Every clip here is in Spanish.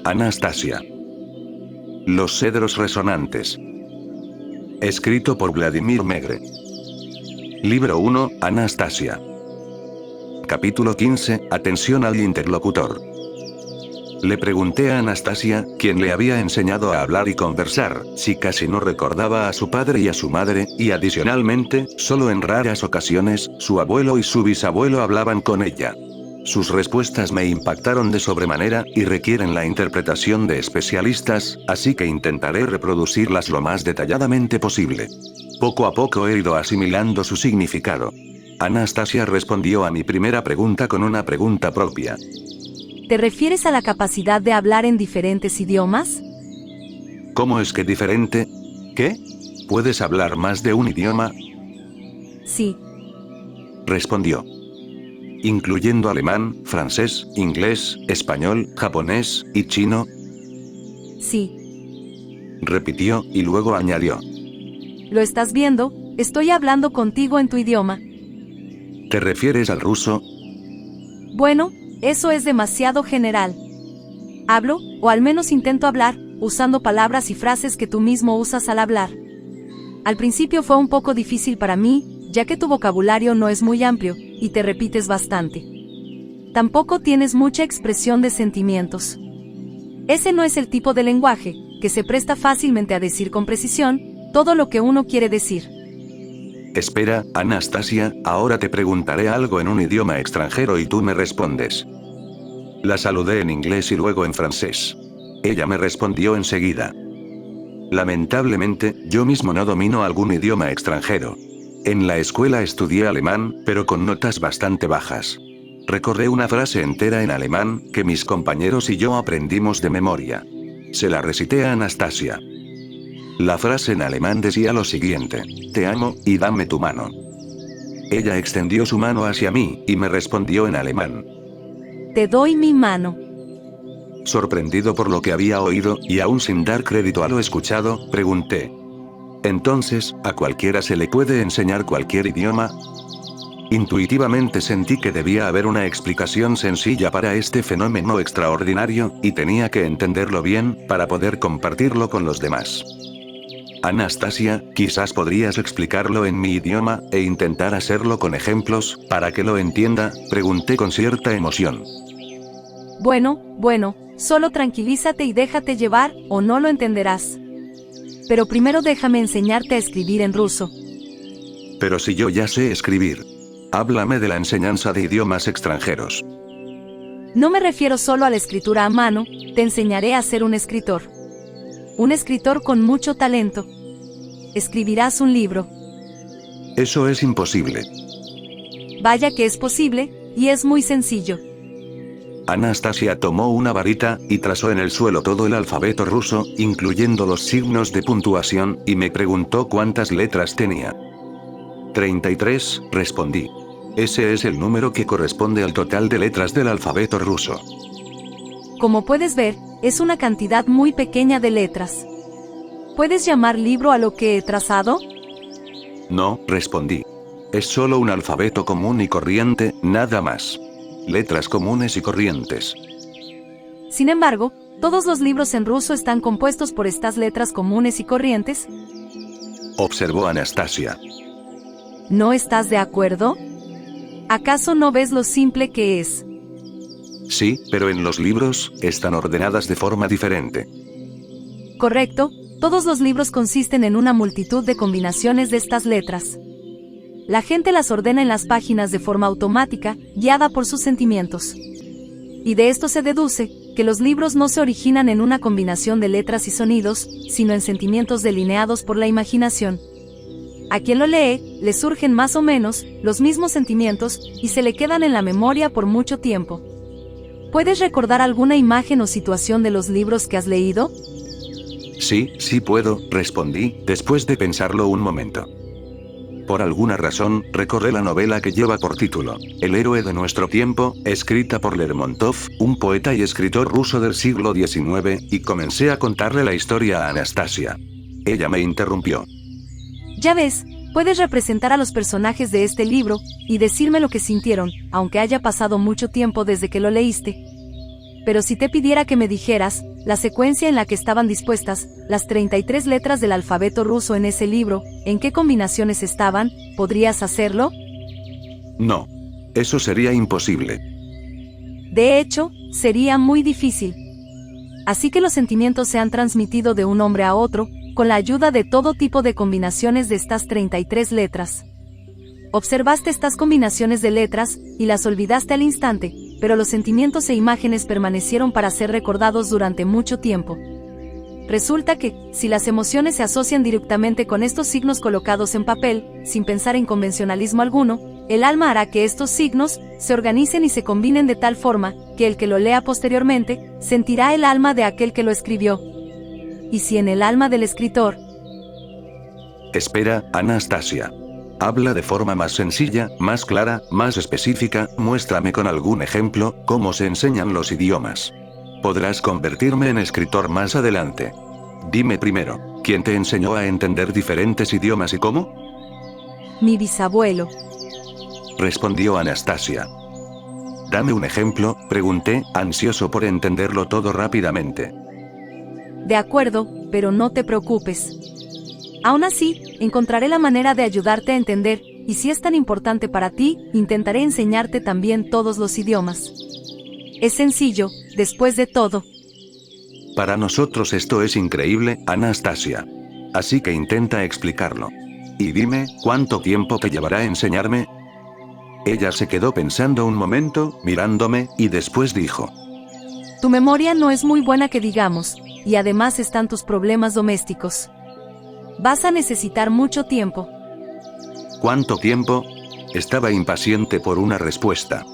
Anastasia. Los cedros resonantes. Escrito por Vladimir Megre. Libro 1, Anastasia. Capítulo 15, atención al interlocutor. Le pregunté a Anastasia, quien le había enseñado a hablar y conversar, si casi no recordaba a su padre y a su madre, y adicionalmente, solo en raras ocasiones, su abuelo y su bisabuelo hablaban con ella. Sus respuestas me impactaron de sobremanera, y requieren la interpretación de especialistas, así que intentaré reproducirlas lo más detalladamente posible. Poco a poco he ido asimilando su significado. Anastasia respondió a mi primera pregunta con una pregunta propia. ¿Te refieres a la capacidad de hablar en diferentes idiomas? ¿Cómo es que diferente? ¿Qué? ¿Puedes hablar más de un idioma? Sí. Respondió. ¿Incluyendo alemán, francés, inglés, español, japonés y chino? Sí. Repitió, y luego añadió. ¿Lo estás viendo? Estoy hablando contigo en tu idioma. ¿Te refieres al ruso? Bueno, eso es demasiado general. Hablo, o al menos intento hablar, usando palabras y frases que tú mismo usas al hablar. Al principio fue un poco difícil para mí, ya que tu vocabulario no es muy amplio, y te repites bastante. Tampoco tienes mucha expresión de sentimientos. Ese no es el tipo de lenguaje, que se presta fácilmente a decir con precisión, todo lo que uno quiere decir. Espera, Anastasia, ahora te preguntaré algo en un idioma extranjero y tú me respondes. La saludé en inglés y luego en francés. Ella me respondió enseguida. Lamentablemente, yo mismo no domino algún idioma extranjero. En la escuela estudié alemán, pero con notas bastante bajas. Recordé una frase entera en alemán, que mis compañeros y yo aprendimos de memoria. Se la recité a Anastasia. La frase en alemán decía lo siguiente: te amo, y dame tu mano. Ella extendió su mano hacia mí, y me respondió en alemán. Te doy mi mano. Sorprendido por lo que había oído, y aún sin dar crédito a lo escuchado, pregunté. Entonces, ¿a cualquiera se le puede enseñar cualquier idioma? Intuitivamente sentí que debía haber una explicación sencilla para este fenómeno extraordinario, y tenía que entenderlo bien, para poder compartirlo con los demás. Anastasia, quizás podrías explicarlo en mi idioma, e intentar hacerlo con ejemplos, para que lo entienda, pregunté con cierta emoción. Bueno, solo tranquilízate y déjate llevar, o no lo entenderás. Pero primero déjame enseñarte a escribir en ruso. Pero si yo ya sé escribir. Háblame de la enseñanza de idiomas extranjeros. No me refiero solo a la escritura a mano, te enseñaré a ser un escritor. Un escritor con mucho talento. Escribirás un libro. Eso es imposible. Vaya que es posible, y es muy sencillo. Anastasia tomó una varita, y trazó en el suelo todo el alfabeto ruso, incluyendo los signos de puntuación, y me preguntó cuántas letras tenía. 33, respondí. Ese es el número que corresponde al total de letras del alfabeto ruso. Como puedes ver, es una cantidad muy pequeña de letras. ¿Puedes llamar libro a lo que he trazado? No, respondí. Es solo un alfabeto común y corriente, nada más. Letras comunes y corrientes. Sin embargo, ¿todos los libros en ruso están compuestos por estas letras comunes y corrientes? Observó Anastasia. ¿No estás de acuerdo? ¿Acaso no ves lo simple que es? Sí, pero en los libros, están ordenadas de forma diferente. Correcto, todos los libros consisten en una multitud de combinaciones de estas letras. La gente las ordena en las páginas de forma automática, guiada por sus sentimientos. Y de esto se deduce, que los libros no se originan en una combinación de letras y sonidos, sino en sentimientos delineados por la imaginación. A quien lo lee, le surgen más o menos, los mismos sentimientos, y se le quedan en la memoria por mucho tiempo. ¿Puedes recordar alguna imagen o situación de los libros que has leído? Sí puedo, respondí, después de pensarlo un momento. Por alguna razón, recordé la novela que lleva por título El héroe de nuestro tiempo, escrita por Lermontov, un poeta y escritor ruso del siglo XIX, y comencé a contarle la historia a Anastasia. Ella me interrumpió. Ya ves, puedes representar a los personajes de este libro, y decirme lo que sintieron, aunque haya pasado mucho tiempo desde que lo leíste. Pero si te pidiera que me dijeras, la secuencia en la que estaban dispuestas las 33 letras del alfabeto ruso en ese libro, en qué combinaciones estaban? ¿Podrías hacerlo? No. Eso sería imposible. De hecho, sería muy difícil. Así que los sentimientos se han transmitido de un hombre a otro, con la ayuda de todo tipo de combinaciones de estas 33 letras. Observaste estas combinaciones de letras, y las olvidaste al instante, pero los sentimientos e imágenes permanecieron para ser recordados durante mucho tiempo. Resulta que, si las emociones se asocian directamente con estos signos colocados en papel, sin pensar en convencionalismo alguno, el alma hará que estos signos se organicen y se combinen de tal forma, que el que lo lea posteriormente, sentirá el alma de aquel que lo escribió. Y si en el alma del escritor... Espera, Anastasia. Habla de forma más sencilla, más clara, más específica, muéstrame con algún ejemplo, cómo se enseñan los idiomas. Podrás convertirme en escritor más adelante. Dime primero, ¿quién te enseñó a entender diferentes idiomas y cómo? Mi bisabuelo. Respondió Anastasia. Dame un ejemplo, pregunté, ansioso por entenderlo todo rápidamente. De acuerdo, pero no te preocupes. Aún así, encontraré la manera de ayudarte a entender, y si es tan importante para ti, intentaré enseñarte también todos los idiomas. Es sencillo, después de todo. Para nosotros esto es increíble, Anastasia. Así que intenta explicarlo. Y dime, ¿cuánto tiempo te llevará a enseñarme? Ella se quedó pensando un momento, mirándome, y después dijo: Tu memoria no es muy buena que digamos, y además están tus problemas domésticos. Vas a necesitar mucho tiempo. ¿Cuánto tiempo? Estaba impaciente por una respuesta.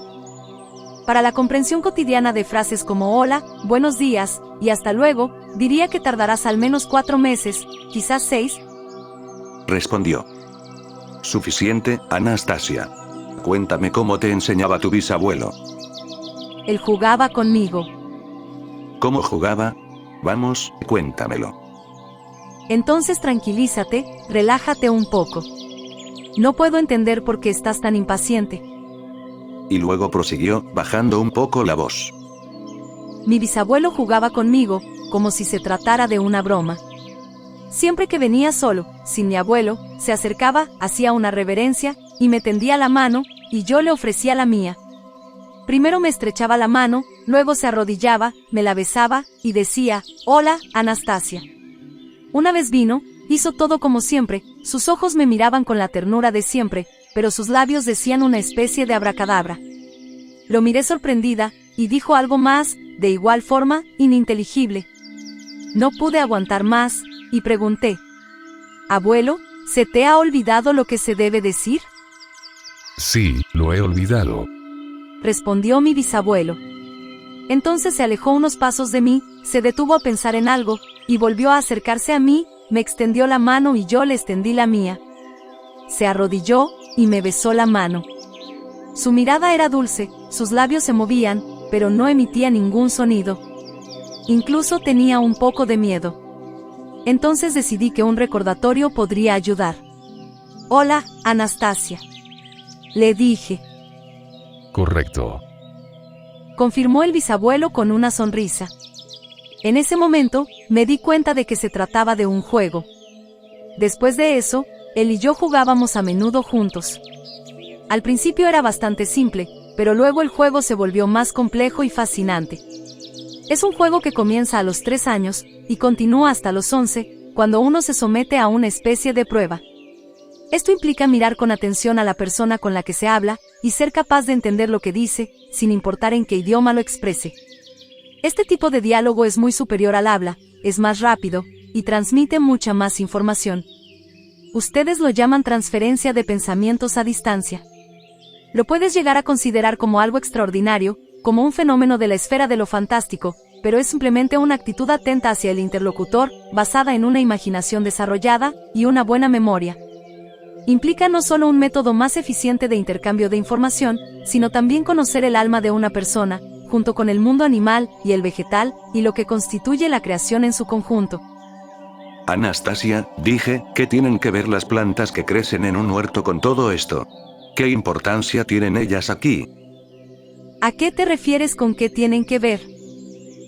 Para la comprensión cotidiana de frases como hola, buenos días, y hasta luego, diría que tardarás al menos 4 meses, quizás 6. Respondió. Suficiente, Anastasia. Cuéntame cómo te enseñaba tu bisabuelo. Él jugaba conmigo. ¿Cómo jugaba? Vamos, cuéntamelo. Entonces tranquilízate, relájate un poco. No puedo entender por qué estás tan impaciente. Y luego prosiguió, bajando un poco la voz. Mi bisabuelo jugaba conmigo, como si se tratara de una broma. Siempre que venía solo, sin mi abuelo, se acercaba, hacía una reverencia, y me tendía la mano, y yo le ofrecía la mía. Primero me estrechaba la mano, luego se arrodillaba, me la besaba, y decía, hola, Anastasia. Una vez vino, hizo todo como siempre, sus ojos me miraban con la ternura de siempre, pero sus labios decían una especie de abracadabra. Lo miré sorprendida, y dijo algo más, de igual forma, ininteligible. No pude aguantar más, y pregunté: Abuelo, ¿se te ha olvidado lo que se debe decir? Sí, lo he olvidado. Respondió mi bisabuelo. Entonces se alejó unos pasos de mí, se detuvo a pensar en algo, y volvió a acercarse a mí, me extendió la mano y yo le extendí la mía. Se arrodilló, y me besó la mano. Su mirada era dulce, sus labios se movían, pero no emitía ningún sonido. Incluso tenía un poco de miedo. Entonces decidí que un recordatorio podría ayudar. Hola, Anastasia. Le dije. Correcto. Confirmó el bisabuelo con una sonrisa. En ese momento, me di cuenta de que se trataba de un juego. Después de eso, él y yo jugábamos a menudo juntos. Al principio era bastante simple, pero luego el juego se volvió más complejo y fascinante. Es un juego que comienza a los 3 años, y continúa hasta los 11, cuando uno se somete a una especie de prueba. Esto implica mirar con atención a la persona con la que se habla, y ser capaz de entender lo que dice, sin importar en qué idioma lo exprese. Este tipo de diálogo es muy superior al habla, es más rápido, y transmite mucha más información. Ustedes lo llaman transferencia de pensamientos a distancia. Lo puedes llegar a considerar como algo extraordinario, como un fenómeno de la esfera de lo fantástico, pero es simplemente una actitud atenta hacia el interlocutor, basada en una imaginación desarrollada y una buena memoria. Implica no solo un método más eficiente de intercambio de información, sino también conocer el alma de una persona, junto con el mundo animal y el vegetal, y lo que constituye la creación en su conjunto. Anastasia, dije, ¿qué tienen que ver las plantas que crecen en un huerto con todo esto? ¿Qué importancia tienen ellas aquí? ¿A qué te refieres con qué tienen que ver?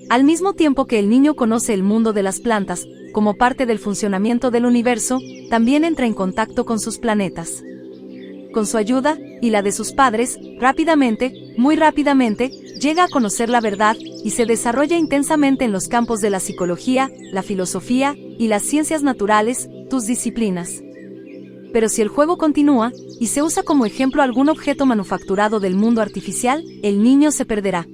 Al mismo tiempo que el niño conoce el mundo de las plantas, como parte del funcionamiento del universo, también entra en contacto con sus planetas. Con su ayuda, y la de sus padres, rápidamente, muy rápidamente, llega a conocer la verdad, y se desarrolla intensamente en los campos de la psicología, la filosofía, y las ciencias naturales, tus disciplinas. Pero si el juego continúa, y se usa como ejemplo algún objeto manufacturado del mundo artificial, el niño se perderá.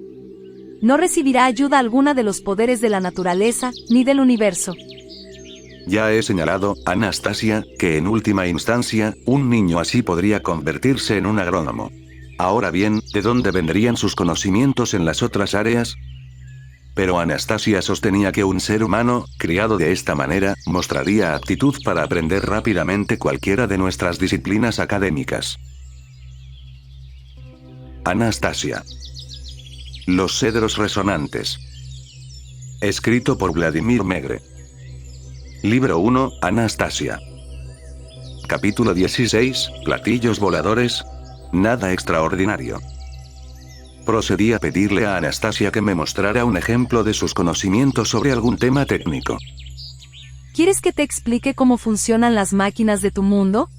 No recibirá ayuda alguna de los poderes de la naturaleza, ni del universo. Ya he señalado, Anastasia, que en última instancia, un niño así podría convertirse en un agrónomo. Ahora bien, ¿de dónde vendrían sus conocimientos en las otras áreas? Pero Anastasia sostenía que un ser humano, criado de esta manera, mostraría aptitud para aprender rápidamente cualquiera de nuestras disciplinas académicas. Anastasia. Los cedros resonantes. Escrito por Vladimir Megre. Libro 1, Anastasia. Capítulo 16, Platillos voladores. Nada extraordinario. Procedí a pedirle a Anastasia que me mostrara un ejemplo de sus conocimientos sobre algún tema técnico. ¿Quieres que te explique cómo funcionan las máquinas de tu mundo?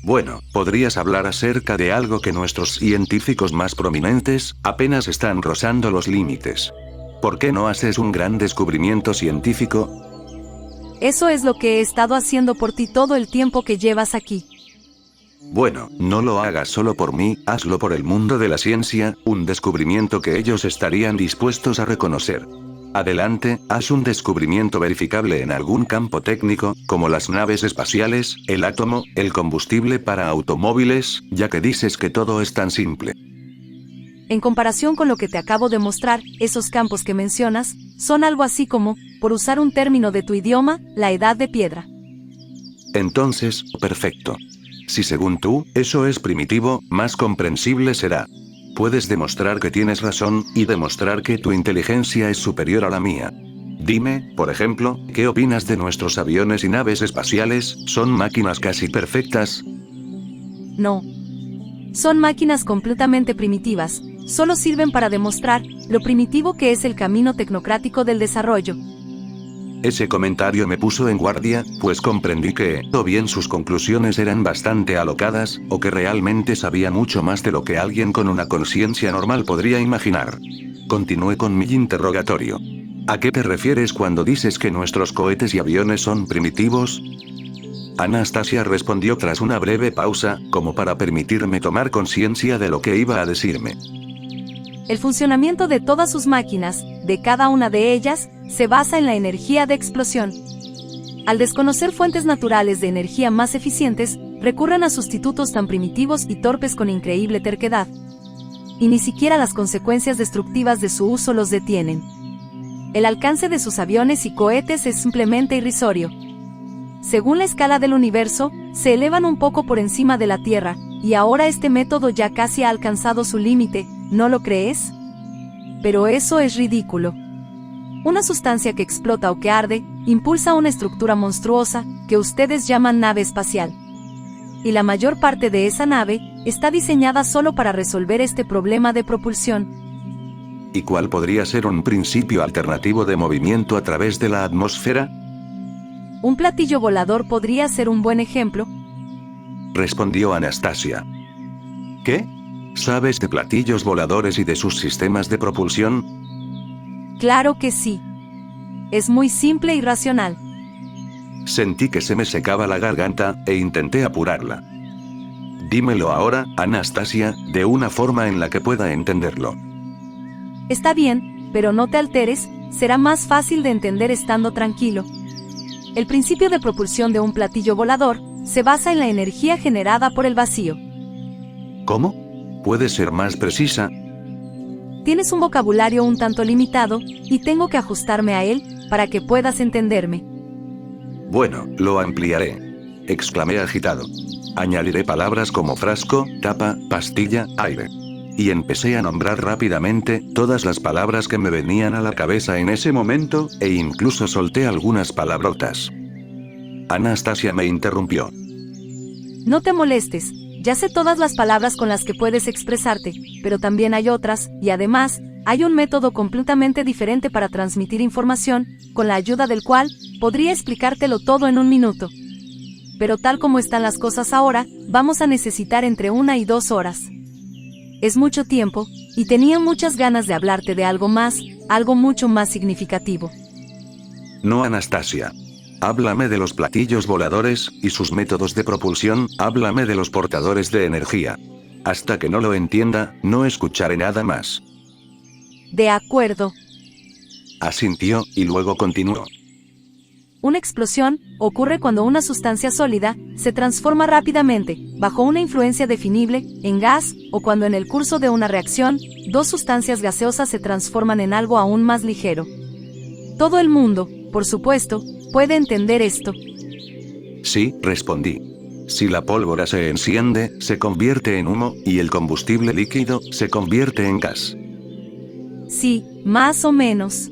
Bueno, podrías hablar acerca de algo que nuestros científicos más prominentes apenas están rozando los límites. ¿Por qué no haces un gran descubrimiento científico? Eso es lo que he estado haciendo por ti todo el tiempo que llevas aquí. Bueno, no lo hagas solo por mí, hazlo por el mundo de la ciencia, un descubrimiento que ellos estarían dispuestos a reconocer. Adelante, haz un descubrimiento verificable en algún campo técnico, como las naves espaciales, el átomo, el combustible para automóviles, ya que dices que todo es tan simple. En comparación con lo que te acabo de mostrar, esos campos que mencionas, son algo así como, por usar un término de tu idioma, la edad de piedra. Entonces, perfecto. Si según tú, eso es primitivo, más comprensible será. Puedes demostrar que tienes razón, y demostrar que tu inteligencia es superior a la mía. Dime, por ejemplo, ¿qué opinas de nuestros aviones y naves espaciales? ¿Son máquinas casi perfectas? No. Son máquinas completamente primitivas, solo sirven para demostrar lo primitivo que es el camino tecnocrático del desarrollo. Ese comentario me puso en guardia, pues comprendí que, o bien sus conclusiones eran bastante alocadas, o que realmente sabía mucho más de lo que alguien con una conciencia normal podría imaginar. Continué con mi interrogatorio. ¿A qué te refieres cuando dices que nuestros cohetes y aviones son primitivos? Anastasia respondió tras una breve pausa, como para permitirme tomar conciencia de lo que iba a decirme. El funcionamiento de todas sus máquinas, de cada una de ellas, se basa en la energía de explosión. Al desconocer fuentes naturales de energía más eficientes, recurren a sustitutos tan primitivos y torpes con increíble terquedad. Y ni siquiera las consecuencias destructivas de su uso los detienen. El alcance de sus aviones y cohetes es simplemente irrisorio. Según la escala del universo, se elevan un poco por encima de la Tierra, y ahora este método ya casi ha alcanzado su límite, ¿no lo crees? Pero eso es ridículo. Una sustancia que explota o que arde, impulsa una estructura monstruosa, que ustedes llaman nave espacial. Y la mayor parte de esa nave, está diseñada solo para resolver este problema de propulsión. ¿Y cuál podría ser un principio alternativo de movimiento a través de la atmósfera? Un platillo volador podría ser un buen ejemplo, respondió Anastasia. ¿Qué? ¿Sabes de platillos voladores y de sus sistemas de propulsión? Claro que sí. Es muy simple y racional. Sentí que se me secaba la garganta, e intenté apurarla. Dímelo ahora, Anastasia, de una forma en la que pueda entenderlo. Está bien, pero no te alteres, será más fácil de entender estando tranquilo. El principio de propulsión de un platillo volador se basa en la energía generada por el vacío. ¿Cómo? ¿Puedes ser más precisa? Tienes un vocabulario un tanto limitado, y tengo que ajustarme a él, para que puedas entenderme. Bueno, lo ampliaré, exclamé agitado. Añadiré palabras como frasco, tapa, pastilla, aire. Y empecé a nombrar rápidamente todas las palabras que me venían a la cabeza en ese momento, e incluso solté algunas palabrotas. Anastasia me interrumpió. No te molestes, ya sé todas las palabras con las que puedes expresarte, pero también hay otras, y además, hay un método completamente diferente para transmitir información, con la ayuda del cual podría explicártelo todo en un minuto. Pero tal como están las cosas ahora, vamos a necesitar entre 1 y 2 horas. Es mucho tiempo, y tenía muchas ganas de hablarte de algo más, algo mucho más significativo. No, Anastasia. Háblame de los platillos voladores y sus métodos de propulsión, háblame de los portadores de energía. Hasta que no lo entienda, no escucharé nada más. De acuerdo. Asintió, y luego continuó. Una explosión ocurre cuando una sustancia sólida se transforma rápidamente, bajo una influencia definible, en gas, o cuando en el curso de una reacción, dos sustancias gaseosas se transforman en algo aún más ligero. Todo el mundo, por supuesto, puede entender esto. Sí, respondí. Si la pólvora se enciende, se convierte en humo, y el combustible líquido se convierte en gas. Sí, más o menos.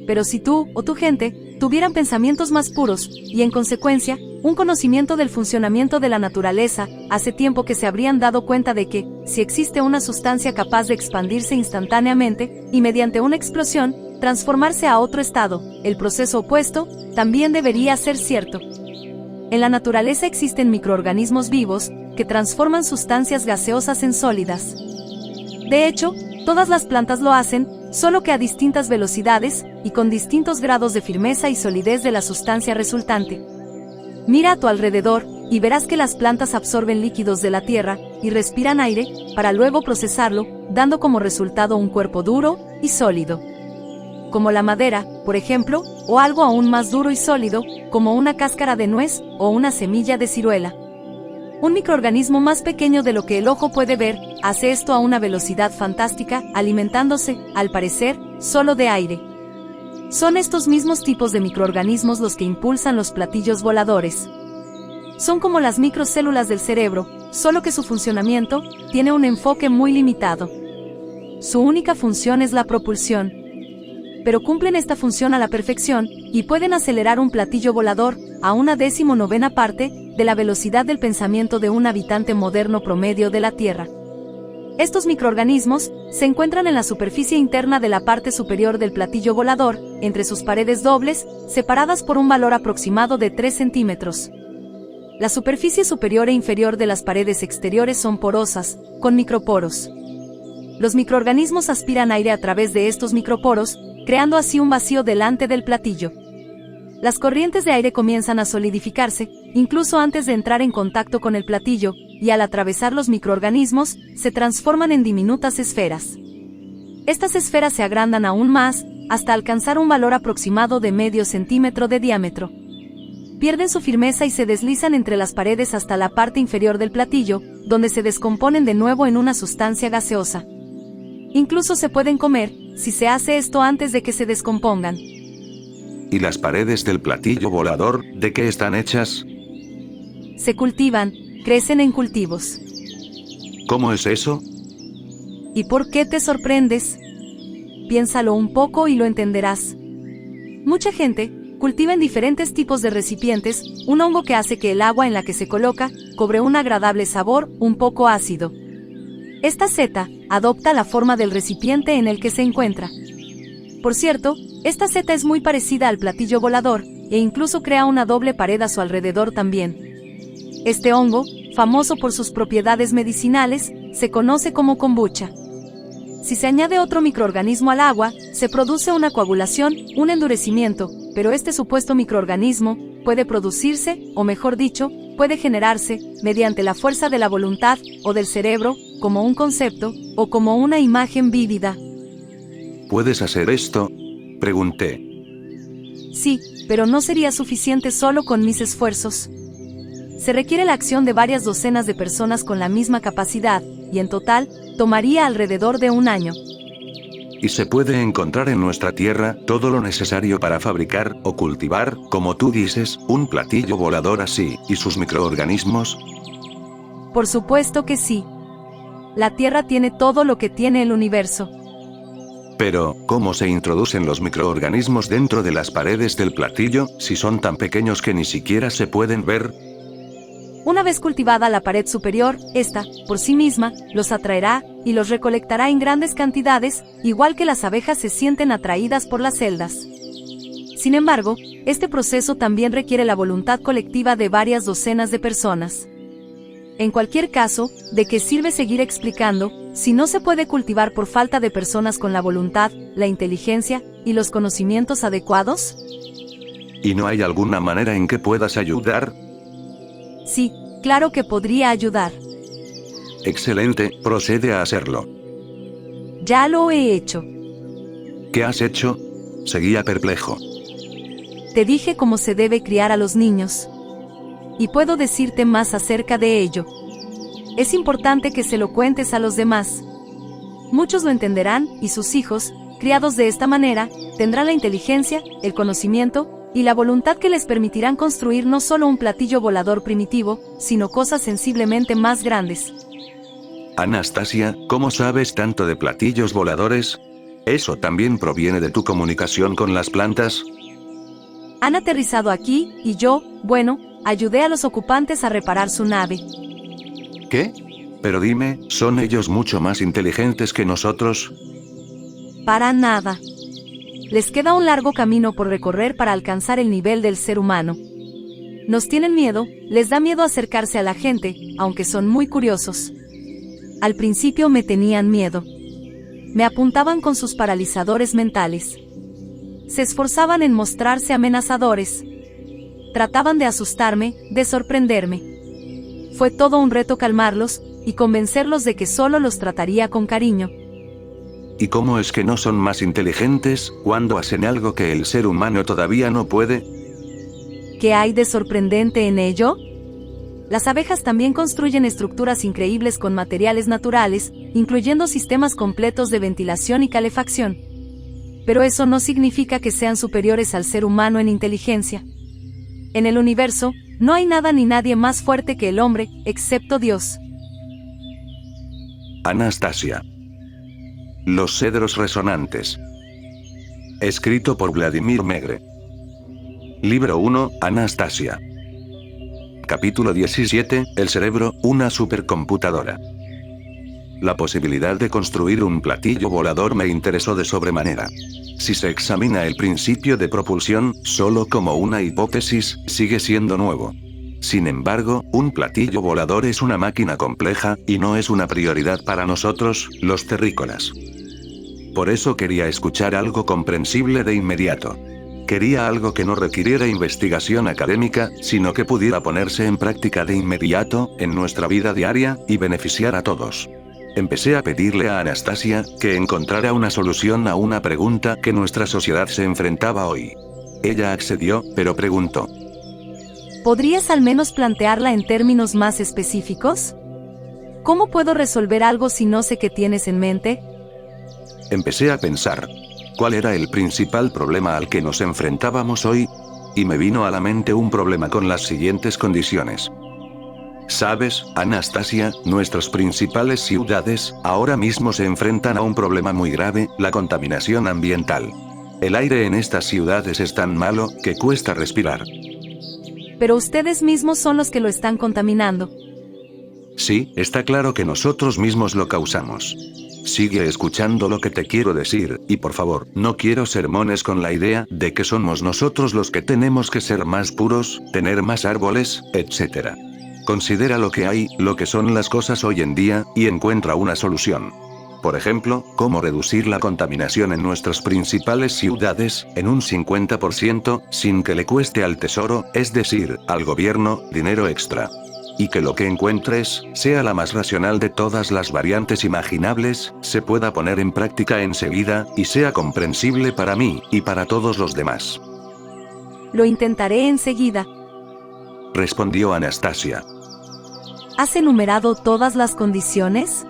Pero si tú, o tu gente, tuvieran pensamientos más puros, y en consecuencia, un conocimiento del funcionamiento de la naturaleza, hace tiempo que se habrían dado cuenta de que, si existe una sustancia capaz de expandirse instantáneamente, y mediante una explosión, transformarse a otro estado, el proceso opuesto, también debería ser cierto. En la naturaleza existen microorganismos vivos, que transforman sustancias gaseosas en sólidas. De hecho, todas las plantas lo hacen, solo que a distintas velocidades, y con distintos grados de firmeza y solidez de la sustancia resultante. Mira a tu alrededor, y verás que las plantas absorben líquidos de la tierra, y respiran aire, para luego procesarlo, dando como resultado un cuerpo duro y sólido. Como la madera, por ejemplo, o algo aún más duro y sólido, como una cáscara de nuez, o una semilla de ciruela. Un microorganismo más pequeño de lo que el ojo puede ver, hace esto a una velocidad fantástica, alimentándose, al parecer, solo de aire. Son estos mismos tipos de microorganismos los que impulsan los platillos voladores. Son como las microcélulas del cerebro, solo que su funcionamiento tiene un enfoque muy limitado. Su única función es la propulsión. Pero cumplen esta función a la perfección, y pueden acelerar un platillo volador a una 19ª parte de la velocidad del pensamiento de un habitante moderno promedio de la Tierra. Estos microorganismos se encuentran en la superficie interna de la parte superior del platillo volador, entre sus paredes dobles, separadas por un valor aproximado de 3 centímetros. La superficie superior e inferior de las paredes exteriores son porosas, con microporos. Los microorganismos aspiran aire a través de estos microporos, creando así un vacío delante del platillo. Las corrientes de aire comienzan a solidificarse, incluso antes de entrar en contacto con el platillo, y al atravesar los microorganismos, se transforman en diminutas esferas. Estas esferas se agrandan aún más, hasta alcanzar un valor aproximado de medio centímetro de diámetro. Pierden su firmeza y se deslizan entre las paredes hasta la parte inferior del platillo, donde se descomponen de nuevo en una sustancia gaseosa. Incluso se pueden comer, si se hace esto antes de que se descompongan. ¿Y las paredes del platillo volador, de qué están hechas? Se cultivan, crecen en cultivos. ¿Cómo es eso? ¿Y por qué te sorprendes? Piénsalo un poco y lo entenderás. Mucha gente cultiva en diferentes tipos de recipientes un hongo que hace que el agua en la que se coloca cobre un agradable sabor, un poco ácido. Esta seta adopta la forma del recipiente en el que se encuentra. Por cierto, esta seta es muy parecida al platillo volador, e incluso crea una doble pared a su alrededor también. Este hongo, famoso por sus propiedades medicinales, se conoce como kombucha. Si se añade otro microorganismo al agua, se produce una coagulación, un endurecimiento, pero este supuesto microorganismo puede producirse, o mejor dicho, puede generarse, mediante la fuerza de la voluntad, o del cerebro, como un concepto, o como una imagen vívida. ¿Puedes hacer esto? Pregunté. Sí, pero no sería suficiente solo con mis esfuerzos. Se requiere la acción de varias docenas de personas con la misma capacidad, y en total, tomaría alrededor de un año. ¿Y se puede encontrar en nuestra tierra todo lo necesario para fabricar o cultivar, como tú dices, un platillo volador así, y sus microorganismos? Por supuesto que sí. La Tierra tiene todo lo que tiene el universo. Pero, ¿cómo se introducen los microorganismos dentro de las paredes del platillo, si son tan pequeños que ni siquiera se pueden ver? Una vez cultivada la pared superior, esta, por sí misma, los atraerá y los recolectará en grandes cantidades, igual que las abejas se sienten atraídas por las celdas. Sin embargo, este proceso también requiere la voluntad colectiva de varias docenas de personas. En cualquier caso, ¿de qué sirve seguir explicando, si no se puede cultivar por falta de personas con la voluntad, la inteligencia y los conocimientos adecuados? ¿Y no hay alguna manera en que puedas ayudar? Sí, claro que podría ayudar. Excelente, procede a hacerlo. Ya lo he hecho. ¿Qué has hecho? Seguía perplejo. Te dije cómo se debe criar a los niños. Y puedo decirte más acerca de ello. Es importante que se lo cuentes a los demás. Muchos lo entenderán, y sus hijos, criados de esta manera, tendrán la inteligencia, el conocimiento y la voluntad que les permitirán construir no solo un platillo volador primitivo, sino cosas sensiblemente más grandes. Anastasia, ¿cómo sabes tanto de platillos voladores? ¿Eso también proviene de tu comunicación con las plantas? Han aterrizado aquí, y yo, bueno, ayudé a los ocupantes a reparar su nave. ¿Qué? Pero dime, ¿son ellos mucho más inteligentes que nosotros? Para nada. Les queda un largo camino por recorrer para alcanzar el nivel del ser humano. Nos tienen miedo, les da miedo acercarse a la gente, aunque son muy curiosos. Al principio me tenían miedo. Me apuntaban con sus paralizadores mentales. Se esforzaban en mostrarse amenazadores. Trataban de asustarme, de sorprenderme. Fue todo un reto calmarlos y convencerlos de que solo los trataría con cariño. ¿Y cómo es que no son más inteligentes cuando hacen algo que el ser humano todavía no puede? ¿Qué hay de sorprendente en ello? Las abejas también construyen estructuras increíbles con materiales naturales, incluyendo sistemas completos de ventilación y calefacción. Pero eso no significa que sean superiores al ser humano en inteligencia. En el universo, no hay nada ni nadie más fuerte que el hombre, excepto Dios. Anastasia. Los cedros resonantes. Escrito por Vladimir Megre. Libro 1, Anastasia. Capítulo 17, El cerebro, una supercomputadora. La posibilidad de construir un platillo volador me interesó de sobremanera. Si se examina el principio de propulsión, solo como una hipótesis, sigue siendo nuevo. Sin embargo, un platillo volador es una máquina compleja, y no es una prioridad para nosotros, los terrícolas. Por eso quería escuchar algo comprensible de inmediato. Quería algo que no requiriera investigación académica, sino que pudiera ponerse en práctica de inmediato, en nuestra vida diaria, y beneficiar a todos. Empecé a pedirle a Anastasia que encontrara una solución a una pregunta que nuestra sociedad se enfrentaba hoy. Ella accedió, pero preguntó: ¿podrías al menos plantearla en términos más específicos? ¿Cómo puedo resolver algo si no sé qué tienes en mente? Empecé a pensar. ¿Cuál era el principal problema al que nos enfrentábamos hoy? Y me vino a la mente un problema con las siguientes condiciones. ¿Sabes, Anastasia? Nuestras principales ciudades, ahora mismo se enfrentan a un problema muy grave, la contaminación ambiental. El aire en estas ciudades es tan malo, que cuesta respirar. Pero ustedes mismos son los que lo están contaminando. Sí, está claro que nosotros mismos lo causamos. Sigue escuchando lo que te quiero decir, y por favor, no quiero sermones con la idea de que somos nosotros los que tenemos que ser más puros, tener más árboles, etc. Considera lo que hay, lo que son las cosas hoy en día, y encuentra una solución. Por ejemplo, cómo reducir la contaminación en nuestras principales ciudades, en un 50%, sin que le cueste al tesoro, es decir, al gobierno, dinero extra. Y que lo que encuentres, sea la más racional de todas las variantes imaginables, se pueda poner en práctica enseguida, y sea comprensible para mí, y para todos los demás. Lo intentaré enseguida, respondió Anastasia. ¿Has enumerado todas las condiciones?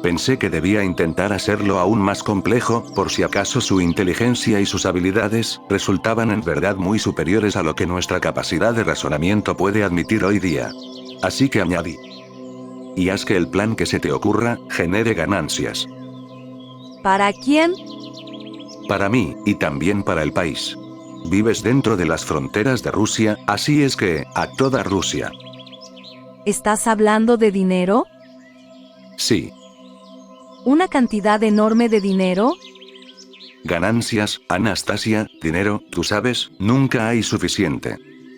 Pensé que debía intentar hacerlo aún más complejo, por si acaso su inteligencia y sus habilidades resultaban en verdad muy superiores a lo que nuestra capacidad de razonamiento puede admitir hoy día. Así que añadí: y haz que el plan que se te ocurra genere ganancias. ¿Para quién? Para mí, y también para el país. Vives dentro de las fronteras de Rusia, así es que, a toda Rusia. ¿Estás hablando de dinero? Sí. ¿Una cantidad enorme de dinero? Ganancias, Anastasia, dinero, tú sabes, nunca hay suficiente.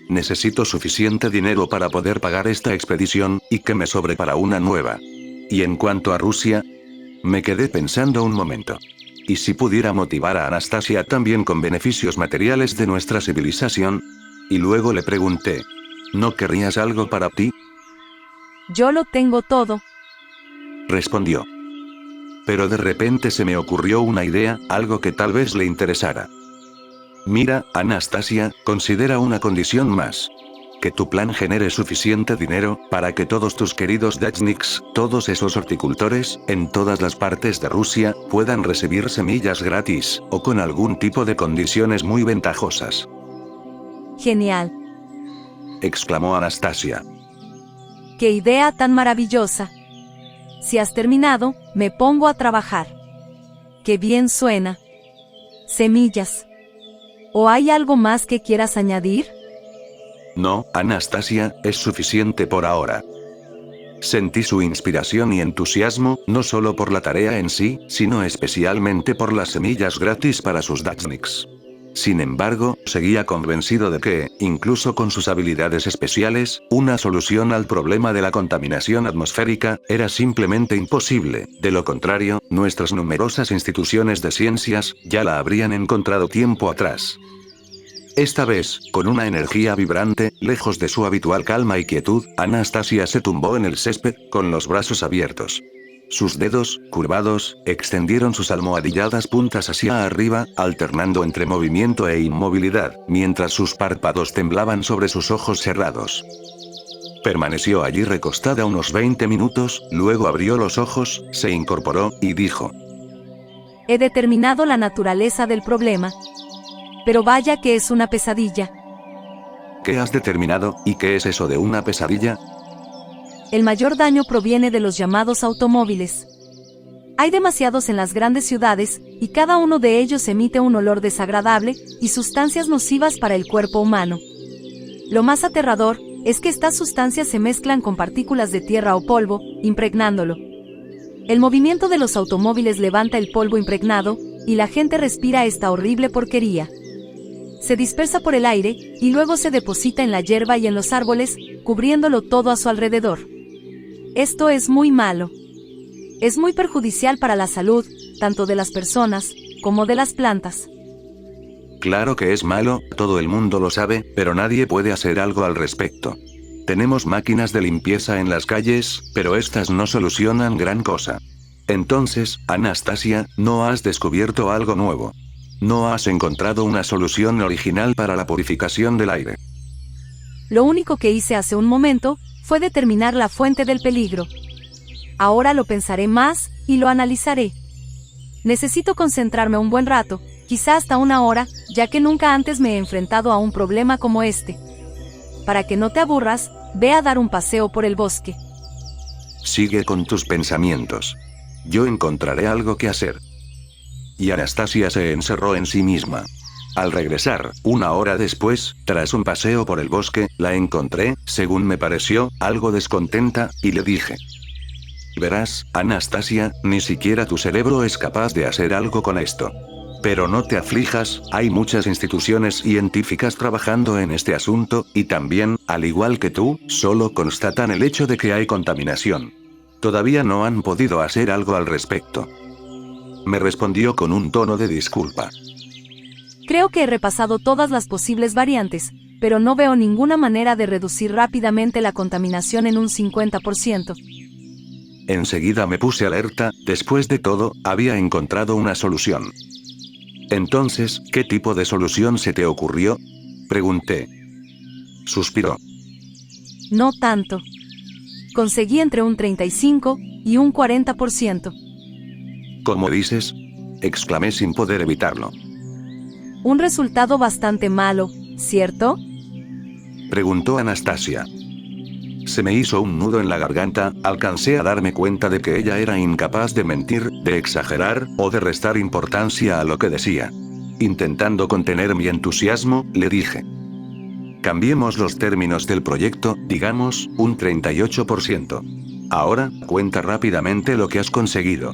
Necesito suficiente dinero para poder pagar esta expedición, y que me sobre para una nueva. Y en cuanto a Rusia, me quedé pensando un momento. ¿Y si pudiera motivar a Anastasia también con beneficios materiales de nuestra civilización? Y luego le pregunté, ¿no querrías algo para ti? Yo lo tengo todo. Respondió. Pero de repente se me ocurrió una idea, algo que tal vez le interesara. Mira, Anastasia, considera una condición más. Que tu plan genere suficiente dinero, para que todos tus queridos Dachniks, todos esos horticultores, en todas las partes de Rusia, puedan recibir semillas gratis, o con algún tipo de condiciones muy ventajosas. Genial. Exclamó Anastasia. ¡Qué idea tan maravillosa! Si has terminado, me pongo a trabajar. ¡Qué bien suena! Semillas. ¿O hay algo más que quieras añadir? No, Anastasia, es suficiente por ahora. Sentí su inspiración y entusiasmo, no solo por la tarea en sí, sino especialmente por las semillas gratis para sus Dachniks. Sin embargo, seguía convencido de que, incluso con sus habilidades especiales, una solución al problema de la contaminación atmosférica era simplemente imposible. De lo contrario, nuestras numerosas instituciones de ciencias ya la habrían encontrado tiempo atrás. Esta vez, con una energía vibrante, lejos de su habitual calma y quietud, Anastasia se tumbó en el césped, con los brazos abiertos. Sus dedos, curvados, extendieron sus almohadilladas puntas hacia arriba, alternando entre movimiento e inmovilidad, mientras sus párpados temblaban sobre sus ojos cerrados. Permaneció allí recostada unos 20 minutos, luego abrió los ojos, se incorporó, y dijo: He determinado la naturaleza del problema. Pero vaya que es una pesadilla. ¿Qué has determinado, y qué es eso de una pesadilla? El mayor daño proviene de los llamados automóviles. Hay demasiados en las grandes ciudades, y cada uno de ellos emite un olor desagradable, y sustancias nocivas para el cuerpo humano. Lo más aterrador, es que estas sustancias se mezclan con partículas de tierra o polvo, impregnándolo. El movimiento de los automóviles levanta el polvo impregnado, y la gente respira esta horrible porquería. Se dispersa por el aire, y luego se deposita en la hierba y en los árboles, cubriéndolo todo a su alrededor. Esto es muy malo. Es muy perjudicial para la salud, tanto de las personas, como de las plantas. Claro que es malo, todo el mundo lo sabe, pero nadie puede hacer algo al respecto. Tenemos máquinas de limpieza en las calles, pero estas no solucionan gran cosa. Entonces, Anastasia, no has descubierto algo nuevo. No has encontrado una solución original para la purificación del aire. Lo único que hice hace un momento, fue determinar la fuente del peligro. Ahora lo pensaré más, y lo analizaré. Necesito concentrarme un buen rato, quizá hasta una hora, ya que nunca antes me he enfrentado a un problema como este. Para que no te aburras, ve a dar un paseo por el bosque. Sigue con tus pensamientos. Yo encontraré algo que hacer. Y Anastasia se encerró en sí misma. Al regresar, una hora después, tras un paseo por el bosque, la encontré, según me pareció, algo descontenta, y le dije: Verás, Anastasia, ni siquiera tu cerebro es capaz de hacer algo con esto. Pero no te aflijas, hay muchas instituciones científicas trabajando en este asunto, y también, al igual que tú, solo constatan el hecho de que hay contaminación. Todavía no han podido hacer algo al respecto. Me respondió con un tono de disculpa. Creo que he repasado todas las posibles variantes, pero no veo ninguna manera de reducir rápidamente la contaminación en un 50%. Enseguida me puse alerta, después de todo, había encontrado una solución. Entonces, ¿qué tipo de solución se te ocurrió? Pregunté. Suspiró. No tanto. Conseguí entre un 35 y un 40%. ¿Cómo dices? Exclamé sin poder evitarlo. Un resultado bastante malo, ¿cierto? Preguntó Anastasia. Se me hizo un nudo en la garganta, alcancé a darme cuenta de que ella era incapaz de mentir, de exagerar, o de restar importancia a lo que decía. Intentando contener mi entusiasmo, le dije: Cambiemos los términos del proyecto, digamos, un 38%. Ahora, cuenta rápidamente lo que has conseguido.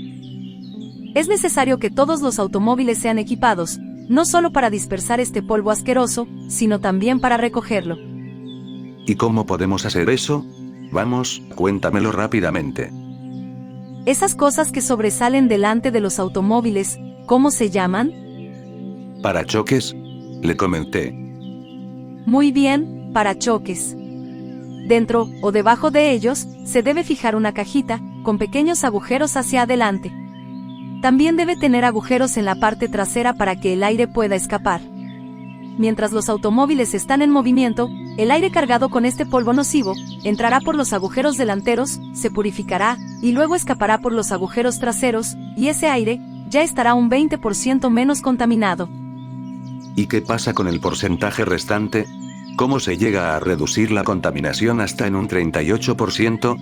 Es necesario que todos los automóviles sean equipados, no solo para dispersar este polvo asqueroso, sino también para recogerlo. ¿Y cómo podemos hacer eso? Vamos, cuéntamelo rápidamente. Esas cosas que sobresalen delante de los automóviles, ¿cómo se llaman? Parachoques, le comenté. Muy bien, parachoques. Dentro, o debajo de ellos, se debe fijar una cajita, con pequeños agujeros hacia adelante. También debe tener agujeros en la parte trasera para que el aire pueda escapar. Mientras los automóviles están en movimiento, el aire cargado con este polvo nocivo entrará por los agujeros delanteros, se purificará, y luego escapará por los agujeros traseros, y ese aire ya estará un 20% menos contaminado. ¿Y qué pasa con el porcentaje restante? ¿Cómo se llega a reducir la contaminación hasta en un 38%?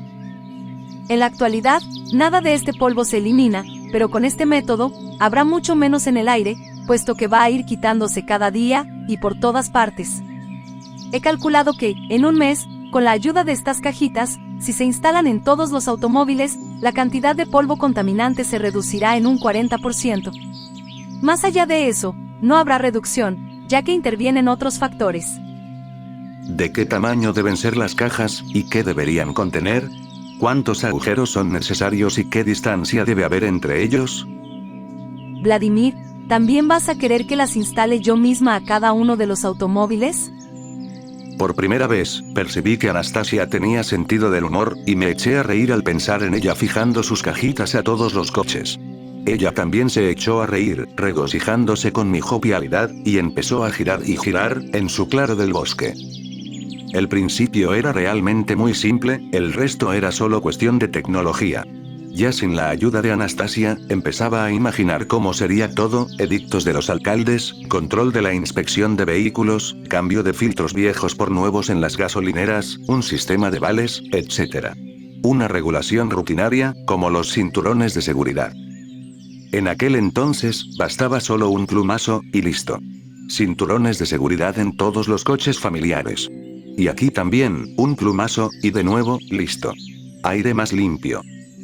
En la actualidad, nada de este polvo se elimina, pero con este método, habrá mucho menos en el aire, puesto que va a ir quitándose cada día, y por todas partes. He calculado que, en un mes, con la ayuda de estas cajitas, si se instalan en todos los automóviles, la cantidad de polvo contaminante se reducirá en un 40%. Más allá de eso, no habrá reducción, ya que intervienen otros factores. ¿De qué tamaño deben ser las cajas, y qué deberían contener? ¿Cuántos agujeros son necesarios y qué distancia debe haber entre ellos? Vladimir, ¿también vas a querer que las instale yo misma a cada uno de los automóviles? Por primera vez, percibí que Anastasia tenía sentido del humor, y me eché a reír al pensar en ella fijando sus cajitas a todos los coches. Ella también se echó a reír, regocijándose con mi jovialidad, y empezó a girar y girar, en su claro del bosque. El principio era realmente muy simple, el resto era solo cuestión de tecnología. Ya sin la ayuda de Anastasia, empezaba a imaginar cómo sería todo, edictos de los alcaldes, control de la inspección de vehículos, cambio de filtros viejos por nuevos en las gasolineras, un sistema de vales, etc. Una regulación rutinaria, como los cinturones de seguridad. En aquel entonces, bastaba solo un plumazo, y listo. Cinturones de seguridad en todos los coches familiares. Y aquí también, un plumazo, y de nuevo, listo. Aire más limpio.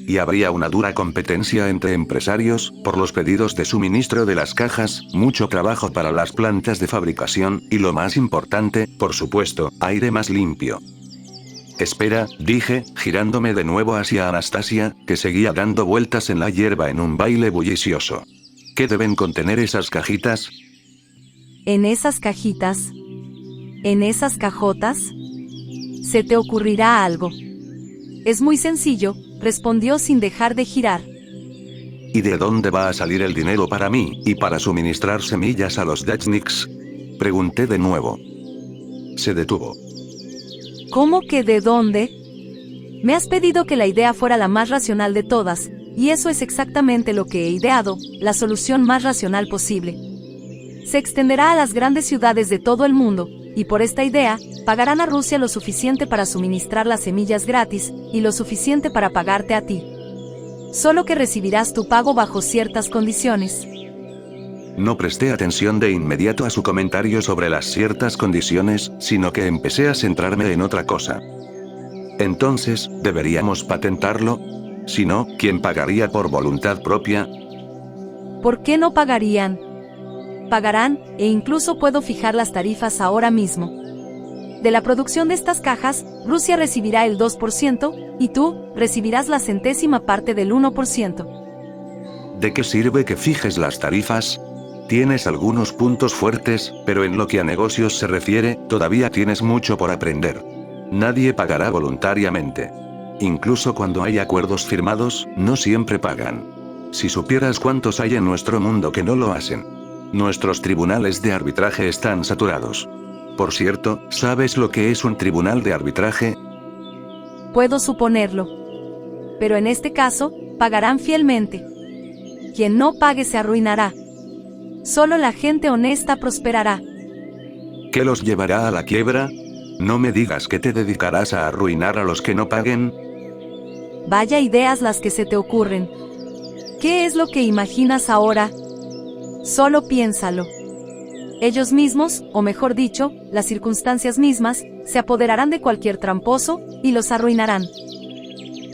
Y habría una dura competencia entre empresarios, por los pedidos de suministro de las cajas, mucho trabajo para las plantas de fabricación, y lo más importante, por supuesto, aire más limpio. Espera, dije, girándome de nuevo hacia Anastasia, que seguía dando vueltas en la hierba en un baile bullicioso. ¿Qué deben contener esas cajitas? En esas cajitas, en esas cajotas, se te ocurrirá algo. Es muy sencillo, respondió sin dejar de girar. ¿Y de dónde va a salir el dinero para mí, y para suministrar semillas a los Dachniks? Pregunté de nuevo. Se detuvo. ¿Cómo que de dónde? Me has pedido que la idea fuera la más racional de todas, y eso es exactamente lo que he ideado, la solución más racional posible. Se extenderá a las grandes ciudades de todo el mundo, y por esta idea, pagarán a Rusia lo suficiente para suministrar las semillas gratis, y lo suficiente para pagarte a ti. Solo que recibirás tu pago bajo ciertas condiciones. No presté atención de inmediato a su comentario sobre las ciertas condiciones, sino que empecé a centrarme en otra cosa. Entonces, ¿deberíamos patentarlo? Si no, ¿quién pagaría por voluntad propia? ¿Por qué no pagarían? Pagarán, e incluso puedo fijar las tarifas ahora mismo. De la producción de estas cajas, Rusia recibirá el 2%, y tú, recibirás la centésima parte del 1%. ¿De qué sirve que fijes las tarifas? Tienes algunos puntos fuertes, pero en lo que a negocios se refiere, todavía tienes mucho por aprender. Nadie pagará voluntariamente. Incluso cuando hay acuerdos firmados, no siempre pagan. Si supieras cuántos hay en nuestro mundo que no lo hacen. Nuestros tribunales de arbitraje están saturados. Por cierto, ¿sabes lo que es un tribunal de arbitraje? Puedo suponerlo. Pero en este caso, pagarán fielmente. Quien no pague se arruinará. Solo la gente honesta prosperará. ¿Qué los llevará a la quiebra? No me digas que te dedicarás a arruinar a los que no paguen. Vaya ideas las que se te ocurren. ¿Qué es lo que imaginas ahora? Solo piénsalo. Ellos mismos, o mejor dicho, las circunstancias mismas, se apoderarán de cualquier tramposo, y los arruinarán.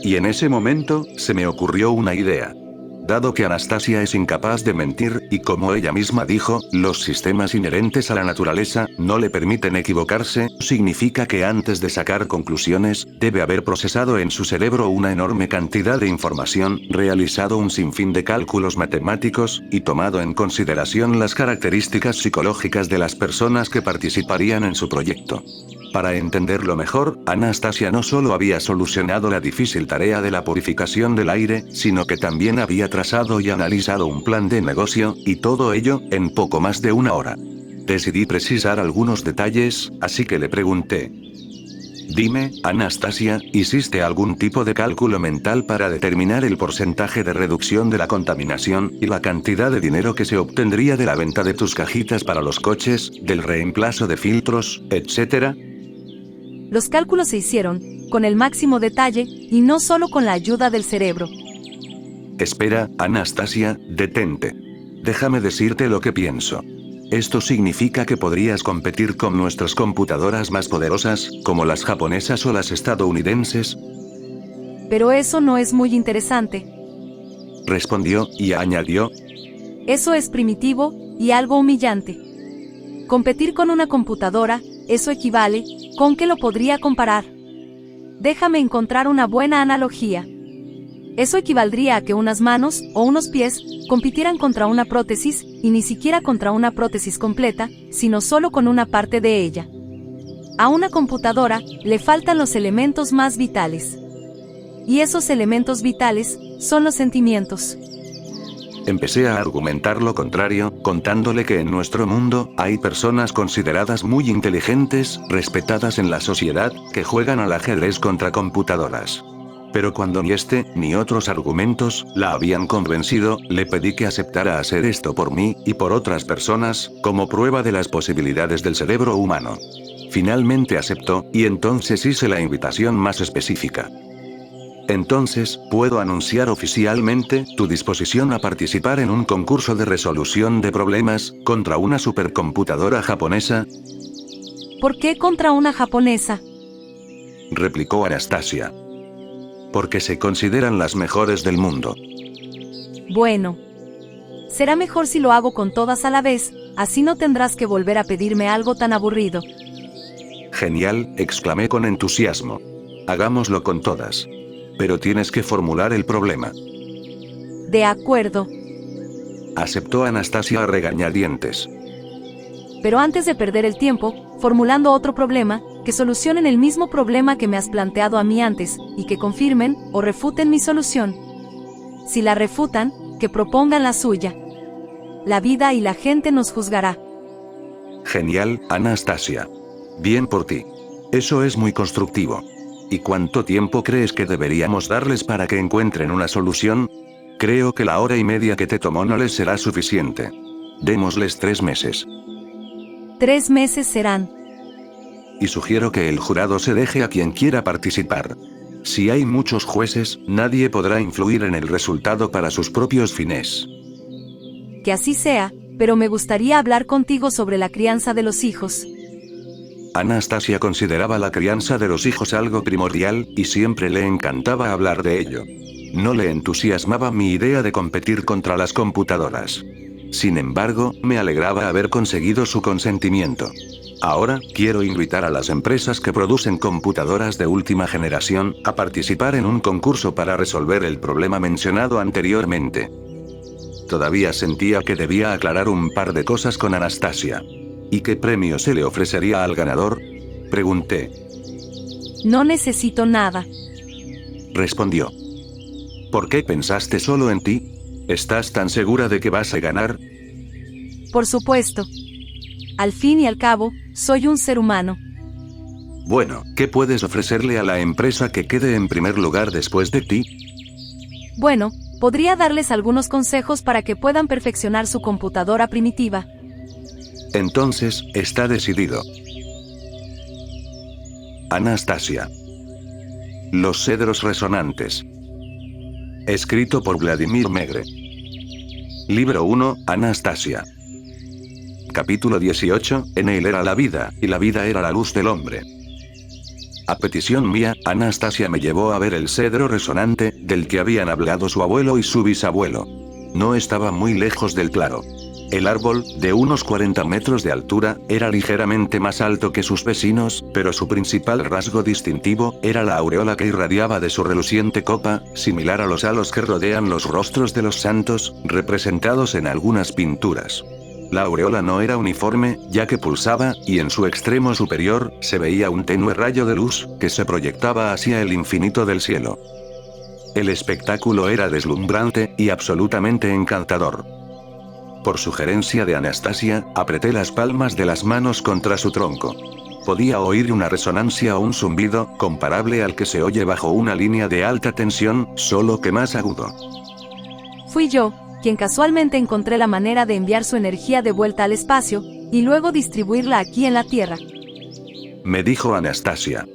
Y en ese momento, se me ocurrió una idea. Dado que Anastasia es incapaz de mentir, y como ella misma dijo, los sistemas inherentes a la naturaleza no le permiten equivocarse, significa que antes de sacar conclusiones, debe haber procesado en su cerebro una enorme cantidad de información, realizado un sinfín de cálculos matemáticos, y tomado en consideración las características psicológicas de las personas que participarían en su proyecto. Para entenderlo mejor, Anastasia no solo había solucionado la difícil tarea de la purificación del aire, sino que también había trazado y analizado un plan de negocio, y todo ello, en poco más de una hora. Decidí precisar algunos detalles, así que le pregunté. Dime, Anastasia, ¿hiciste algún tipo de cálculo mental para determinar el porcentaje de reducción de la contaminación, y la cantidad de dinero que se obtendría de la venta de tus cajitas para los coches, del reemplazo de filtros, etcétera? Los cálculos se hicieron, con el máximo detalle, y no solo con la ayuda del cerebro. Espera, Anastasia, detente. Déjame decirte lo que pienso. Esto significa que podrías competir con nuestras computadoras más poderosas, como las japonesas o las estadounidenses. Pero eso no es muy interesante. Respondió, y añadió. Eso es primitivo, y algo humillante. Competir con una computadora, eso equivale, ¿con qué lo podría comparar? Déjame encontrar una buena analogía. Eso equivaldría a que unas manos, o unos pies, compitieran contra una prótesis, y ni siquiera contra una prótesis completa, sino solo con una parte de ella. A una computadora, le faltan los elementos más vitales. Y esos elementos vitales, son los sentimientos. Empecé a argumentar lo contrario, contándole que en nuestro mundo, hay personas consideradas muy inteligentes, respetadas en la sociedad, que juegan al ajedrez contra computadoras. Pero cuando ni este, ni otros argumentos, la habían convencido, le pedí que aceptara hacer esto por mí, y por otras personas, como prueba de las posibilidades del cerebro humano. Finalmente aceptó, y entonces hice la invitación más específica. Entonces, ¿puedo anunciar oficialmente tu disposición a participar en un concurso de resolución de problemas, contra una supercomputadora japonesa? ¿Por qué contra una japonesa? Replicó Anastasia. Porque se consideran las mejores del mundo. Bueno. Será mejor si lo hago con todas a la vez, así no tendrás que volver a pedirme algo tan aburrido. Genial, exclamé con entusiasmo. Hagámoslo con todas. Pero tienes que formular el problema. De acuerdo. Aceptó Anastasia a regañadientes. Pero antes de perder el tiempo, formulando otro problema, que solucionen el mismo problema que me has planteado a mí antes, y que confirmen, o refuten mi solución. Si la refutan, que propongan la suya. La vida y la gente nos juzgará. Genial, Anastasia. Bien por ti. Eso es muy constructivo. ¿Y cuánto tiempo crees que deberíamos darles para que encuentren una solución? Creo que la hora y media que te tomó no les será suficiente. Démosles 3 meses. 3 meses serán. Y sugiero que el jurado se deje a quien quiera participar. Si hay muchos jueces, nadie podrá influir en el resultado para sus propios fines. Que así sea, pero me gustaría hablar contigo sobre la crianza de los hijos. Anastasia consideraba la crianza de los hijos algo primordial, y siempre le encantaba hablar de ello. No le entusiasmaba mi idea de competir contra las computadoras. Sin embargo, me alegraba haber conseguido su consentimiento. Ahora, quiero invitar a las empresas que producen computadoras de última generación, a participar en un concurso para resolver el problema mencionado anteriormente. Todavía sentía que debía aclarar un par de cosas con Anastasia. ¿Y qué premio se le ofrecería al ganador? Pregunté. No necesito nada. Respondió. ¿Por qué pensaste solo en ti? ¿Estás tan segura de que vas a ganar? Por supuesto. Al fin y al cabo, soy un ser humano. Bueno, ¿qué puedes ofrecerle a la empresa que quede en primer lugar después de ti? Bueno, podría darles algunos consejos para que puedan perfeccionar su computadora primitiva. Entonces, está decidido. Anastasia. Los cedros resonantes. Escrito por Vladimir Megre. Libro 1, Anastasia. Capítulo 18, en él era la vida, y la vida era la luz del hombre. A petición mía, Anastasia me llevó a ver el cedro resonante, del que habían hablado su abuelo y su bisabuelo. No estaba muy lejos del claro. El árbol, de unos 40 metros de altura, era ligeramente más alto que sus vecinos, pero su principal rasgo distintivo era la aureola que irradiaba de su reluciente copa, similar a los halos que rodean los rostros de los santos, representados en algunas pinturas. La aureola no era uniforme, ya que pulsaba, y en su extremo superior, se veía un tenue rayo de luz, que se proyectaba hacia el infinito del cielo. El espectáculo era deslumbrante, y absolutamente encantador. Por sugerencia de Anastasia, apreté las palmas de las manos contra su tronco. Podía oír una resonancia o un zumbido, comparable al que se oye bajo una línea de alta tensión, solo que más agudo. Fui yo, quien casualmente encontré la manera de enviar su energía de vuelta al espacio, y luego distribuirla aquí en la Tierra. Me dijo Anastasia.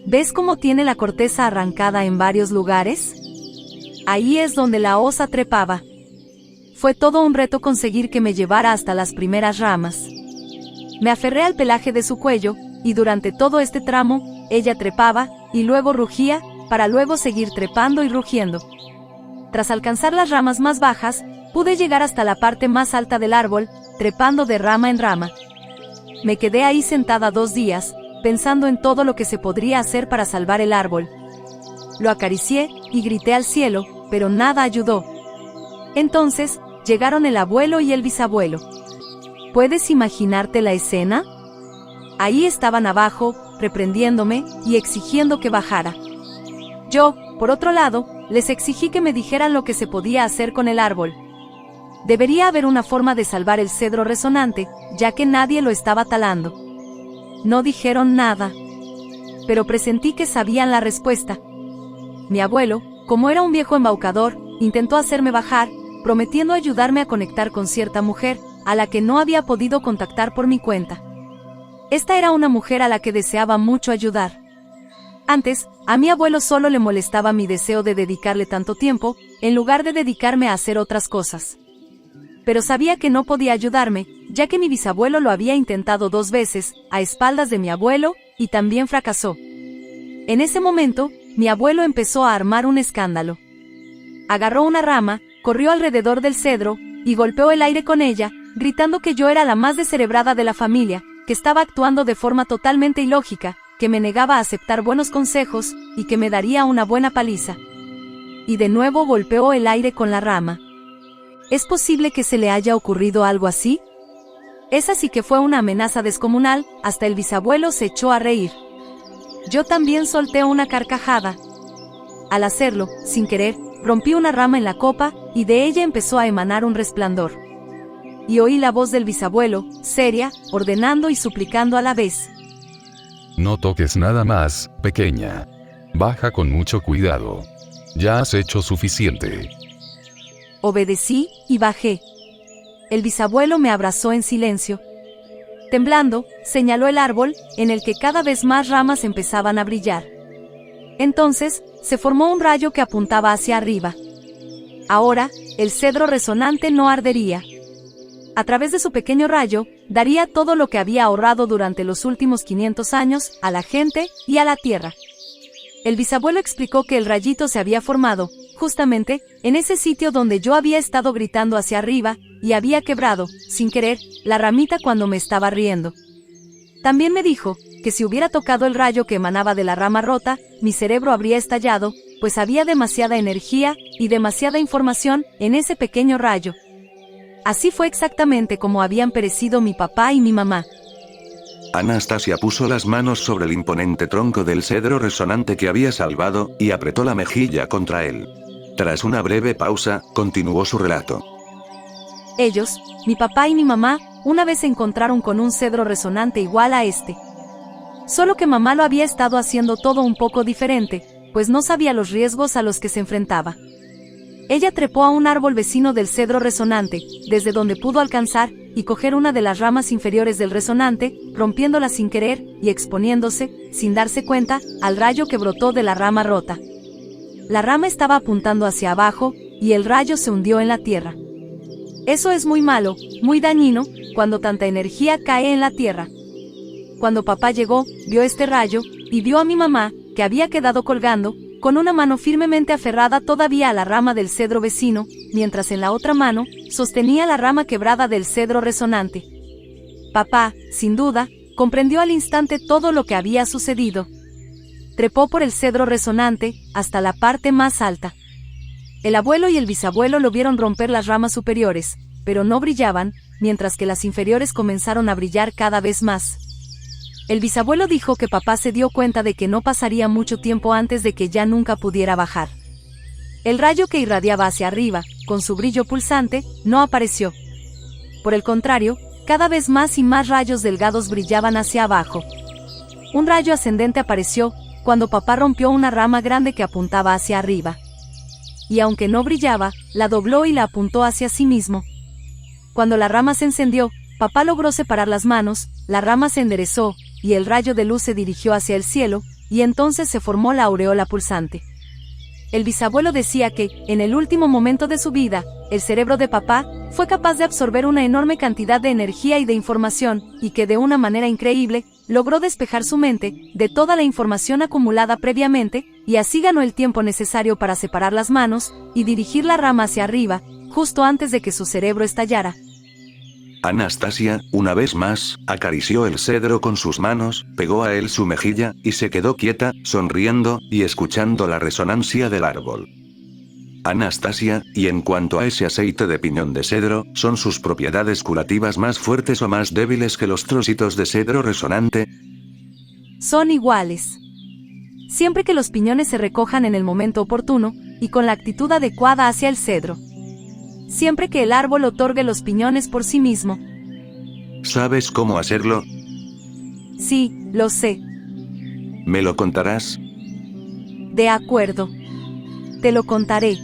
¿Ves cómo tiene la corteza arrancada en varios lugares? Ahí es donde la osa trepaba. Fue todo un reto conseguir que me llevara hasta las primeras ramas. Me aferré al pelaje de su cuello, y durante todo este tramo, ella trepaba, y luego rugía, para luego seguir trepando y rugiendo. Tras alcanzar las ramas más bajas, pude llegar hasta la parte más alta del árbol, trepando de rama en rama. Me quedé ahí sentada 2 días, pensando en todo lo que se podría hacer para salvar el árbol. Lo acaricié, y grité al cielo, pero nada ayudó. Entonces, llegaron el abuelo y el bisabuelo. ¿Puedes imaginarte la escena? Ahí estaban abajo, reprendiéndome, y exigiendo que bajara. Yo, por otro lado, les exigí que me dijeran lo que se podía hacer con el árbol. Debería haber una forma de salvar el cedro resonante, ya que nadie lo estaba talando. No dijeron nada. Pero presentí que sabían la respuesta. Mi abuelo, como era un viejo embaucador, intentó hacerme bajar, prometiendo ayudarme a conectar con cierta mujer, a la que no había podido contactar por mi cuenta. Esta era una mujer a la que deseaba mucho ayudar. Antes, a mi abuelo solo le molestaba mi deseo de dedicarle tanto tiempo, en lugar de dedicarme a hacer otras cosas. Pero sabía que no podía ayudarme, ya que mi bisabuelo lo había intentado 2 veces, a espaldas de mi abuelo, y también fracasó. En ese momento, mi abuelo empezó a armar un escándalo. Agarró una rama, corrió alrededor del cedro, y golpeó el aire con ella, gritando que yo era la más descerebrada de la familia, que estaba actuando de forma totalmente ilógica, que me negaba a aceptar buenos consejos, y que me daría una buena paliza. Y de nuevo golpeó el aire con la rama. ¿Es posible que se le haya ocurrido algo así? Esa sí que fue una amenaza descomunal, hasta el bisabuelo se echó a reír. Yo también solté una carcajada. Al hacerlo, sin querer, rompí una rama en la copa, y de ella empezó a emanar un resplandor. Y oí la voz del bisabuelo, seria, ordenando y suplicando a la vez. No toques nada más, pequeña. Baja con mucho cuidado. Ya has hecho suficiente. Obedecí, y bajé. El bisabuelo me abrazó en silencio. Temblando, señaló el árbol, en el que cada vez más ramas empezaban a brillar. Entonces, se formó un rayo que apuntaba hacia arriba. Ahora, el cedro resonante no ardería. A través de su pequeño rayo, daría todo lo que había ahorrado durante los últimos 500 años, a la gente y a la tierra. El bisabuelo explicó que el rayito se había formado, justamente, en ese sitio donde yo había estado gritando hacia arriba, y había quebrado, sin querer, la ramita cuando me estaba riendo. También me dijo, que si hubiera tocado el rayo que emanaba de la rama rota, mi cerebro habría estallado, pues había demasiada energía, y demasiada información, en ese pequeño rayo. Así fue exactamente como habían perecido mi papá y mi mamá. Anastasia puso las manos sobre el imponente tronco del cedro resonante que había salvado, y apretó la mejilla contra él. Tras una breve pausa, continuó su relato. Ellos, mi papá y mi mamá, una vez se encontraron con un cedro resonante igual a este. Solo que mamá lo había estado haciendo todo un poco diferente, pues no sabía los riesgos a los que se enfrentaba. Ella trepó a un árbol vecino del cedro resonante, desde donde pudo alcanzar y coger una de las ramas inferiores del resonante, rompiéndola sin querer y exponiéndose, sin darse cuenta, al rayo que brotó de la rama rota. La rama estaba apuntando hacia abajo, y el rayo se hundió en la tierra. Eso es muy malo, muy dañino, cuando tanta energía cae en la tierra. Cuando papá llegó, vio este rayo, y vio a mi mamá, que había quedado colgando, con una mano firmemente aferrada todavía a la rama del cedro vecino, mientras en la otra mano, sostenía la rama quebrada del cedro resonante. Papá, sin duda, comprendió al instante todo lo que había sucedido. Trepó por el cedro resonante, hasta la parte más alta. El abuelo y el bisabuelo lo vieron romper las ramas superiores, pero no brillaban, mientras que las inferiores comenzaron a brillar cada vez más. El bisabuelo dijo que papá se dio cuenta de que no pasaría mucho tiempo antes de que ya nunca pudiera bajar. El rayo que irradiaba hacia arriba, con su brillo pulsante, no apareció. Por el contrario, cada vez más y más rayos delgados brillaban hacia abajo. Un rayo ascendente apareció, cuando papá rompió una rama grande que apuntaba hacia arriba. Y aunque no brillaba, la dobló y la apuntó hacia sí mismo. Cuando la rama se encendió, papá logró separar las manos, la rama se enderezó, y el rayo de luz se dirigió hacia el cielo, y entonces se formó la aureola pulsante. El bisabuelo decía que, en el último momento de su vida, el cerebro de papá fue capaz de absorber una enorme cantidad de energía y de información, y que de una manera increíble, logró despejar su mente de toda la información acumulada previamente, y así ganó el tiempo necesario para separar las manos y dirigir la rama hacia arriba, justo antes de que su cerebro estallara. Anastasia, una vez más, acarició el cedro con sus manos, pegó a él su mejilla, y se quedó quieta, sonriendo, y escuchando la resonancia del árbol. Anastasia, y en cuanto a ese aceite de piñón de cedro, ¿son sus propiedades curativas más fuertes o más débiles que los trocitos de cedro resonante? Son iguales. Siempre que los piñones se recojan en el momento oportuno, y con la actitud adecuada hacia el cedro. Siempre que el árbol otorgue los piñones por sí mismo. ¿Sabes cómo hacerlo? Sí, lo sé. ¿Me lo contarás? De acuerdo. Te lo contaré.